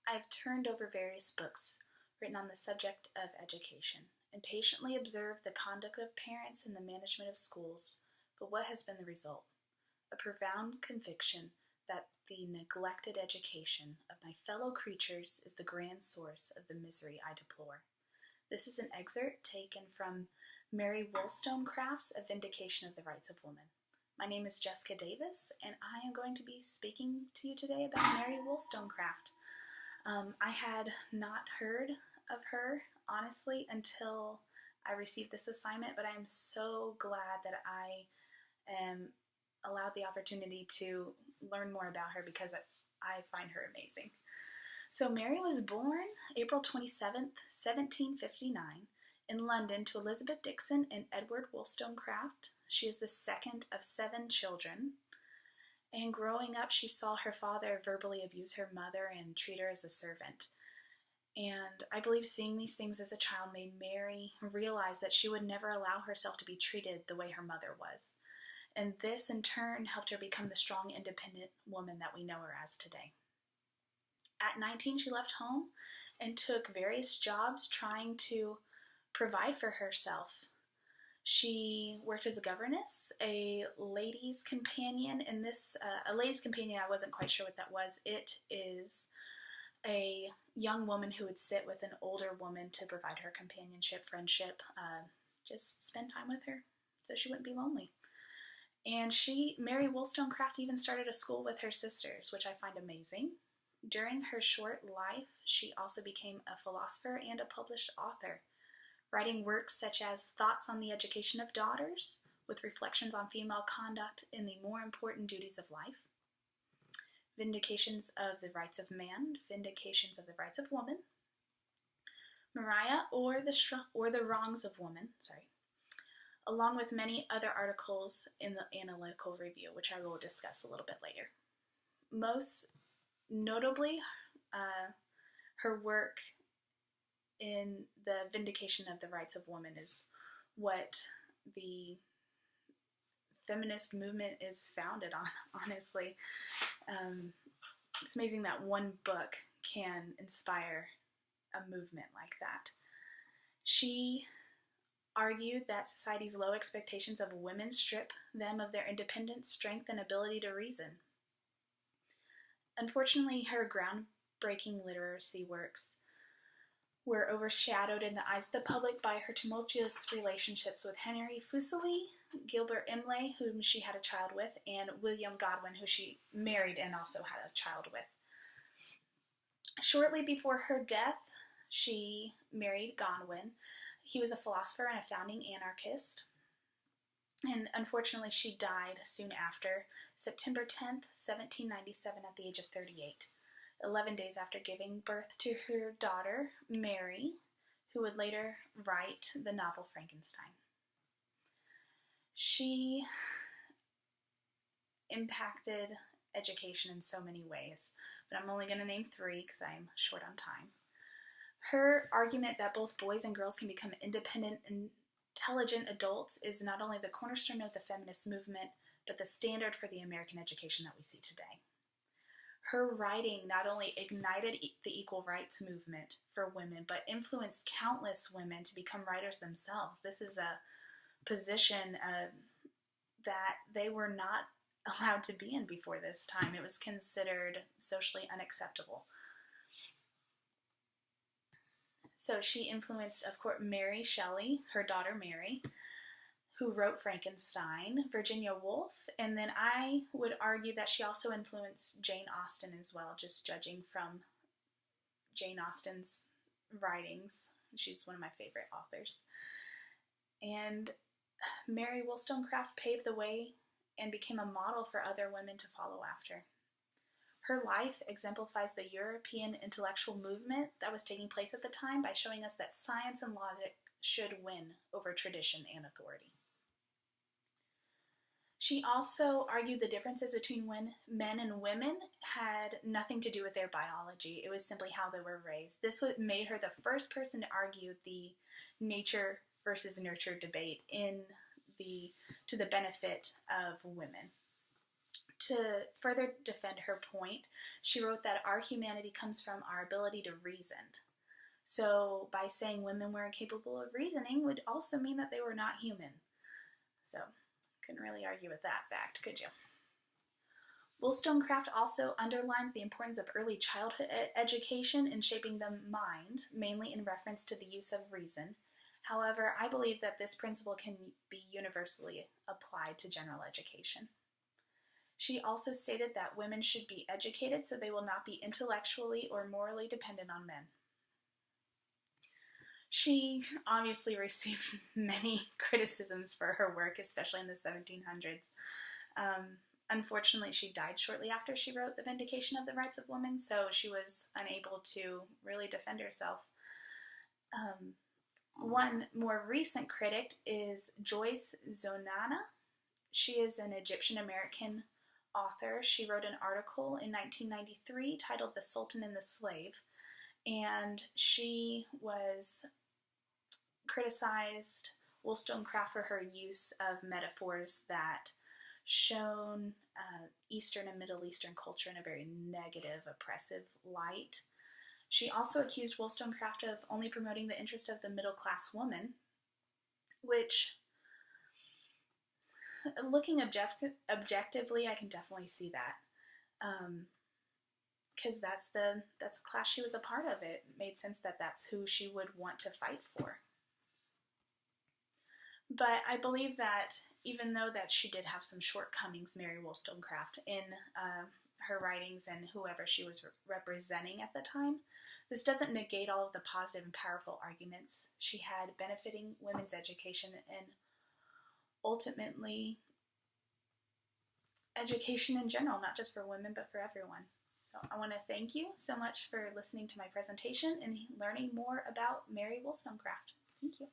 I've turned over various books written on the subject of education and patiently observed the conduct of parents and the management of schools, but what has been the result? A profound conviction that the neglected education of my fellow creatures is the grand source of the misery I deplore. This is an excerpt taken from Mary Wollstonecraft's A Vindication of the Rights of Woman. My name is Jessica Davis, and I am going to be speaking to you today about Mary Wollstonecraft. I had not heard of her, honestly, until I received this assignment, but I am so glad that I am allowed the opportunity to learn more about her because I find her amazing. So Mary was born April 27th, 1759, in London to Elizabeth Dixon and Edward Wollstonecraft. She is the second of 7 children. And growing up, she saw her father verbally abuse her mother and treat her as a servant. And I believe seeing these things as a child made Mary realize that she would never allow herself to be treated the way her mother was. And this, in turn, helped her become the strong, independent woman that we know her as today. At 19, she left home and took various jobs trying to provide for herself. She worked as a governess, a lady's companion, and a lady's companion, I wasn't quite sure what that was. It is a young woman who would sit with an older woman to provide her companionship, friendship, just spend time with her so she wouldn't be lonely. And Mary Wollstonecraft, even started a school with her sisters, which I find amazing. During her short life, she also became a philosopher and a published author, writing works such as Thoughts on the Education of Daughters, with reflections on female conduct in the more important duties of life, Vindications of the Rights of Man, Vindications of the Rights of Woman, Maria, or the Wrongs of Woman, along with many other articles in the Analytical Review, which I will discuss a little bit later. Most notably, her work in the Vindication of the Rights of Woman is what the feminist movement is founded on, honestly. It's amazing that one book can inspire a movement like that. She argued that society's low expectations of women strip them of their independence, strength, and ability to reason. Unfortunately, her groundbreaking literacy works were overshadowed in the eyes of the public by her tumultuous relationships with Henry Fuseli, Gilbert Imlay, whom she had a child with, and William Godwin, who she married and also had a child with. Shortly before her death, she married Godwin. He was a philosopher and a founding anarchist. And unfortunately, she died soon after, September 10th, 1797, at the age of 38. 11 days after giving birth to her daughter, Mary, who would later write the novel Frankenstein. She impacted education in so many ways, but I'm only going to name 3 because I'm short on time. Her argument that both boys and girls can become independent, intelligent adults is not only the cornerstone of the feminist movement, but the standard for the American education that we see today. Her writing not only ignited the equal rights movement for women, but influenced countless women to become writers themselves. This is a position that they were not allowed to be in before this time. It was considered socially unacceptable. So she influenced, of course, Mary Shelley, her daughter Mary, who wrote Frankenstein, Virginia Woolf, and then I would argue that she also influenced Jane Austen as well, just judging from Jane Austen's writings. She's one of my favorite authors. And Mary Wollstonecraft paved the way and became a model for other women to follow after. Her life exemplifies the European intellectual movement that was taking place at the time by showing us that science and logic should win over tradition and authority. She also argued the differences between men and women had nothing to do with their biology. It was simply how they were raised. This made her the first person to argue the nature versus nurture debate to the benefit of women. To further defend her point, she wrote that our humanity comes from our ability to reason. So by saying women were incapable of reasoning would also mean that they were not human. So couldn't really argue with that fact, could you? Wollstonecraft also underlines the importance of early childhood education in shaping the mind, mainly in reference to the use of reason. However, I believe that this principle can be universally applied to general education. She also stated that women should be educated so they will not be intellectually or morally dependent on men. She obviously received many criticisms for her work, especially in the 1700s. Unfortunately, she died shortly after she wrote The Vindication of the Rights of Women, so she was unable to really defend herself. One more recent critic is Joyce Zonana. She is an Egyptian-American author. She wrote an article in 1993 titled The Sultan and the Slave, and she was criticized Wollstonecraft for her use of metaphors that shown Eastern and Middle Eastern culture in a very negative, oppressive light. She also accused Wollstonecraft of only promoting the interest of the middle-class woman, which, looking objectively, I can definitely see that. Because that's the class she was a part of. It made sense that that's who she would want to fight for. But I believe that even though that she did have some shortcomings, Mary Wollstonecraft, in her writings and whoever she was representing at the time, this doesn't negate all of the positive and powerful arguments she had benefiting women's education and ultimately education in general, not just for women but for everyone. So I want to thank you so much for listening to my presentation and learning more about Mary Wollstonecraft. Thank you.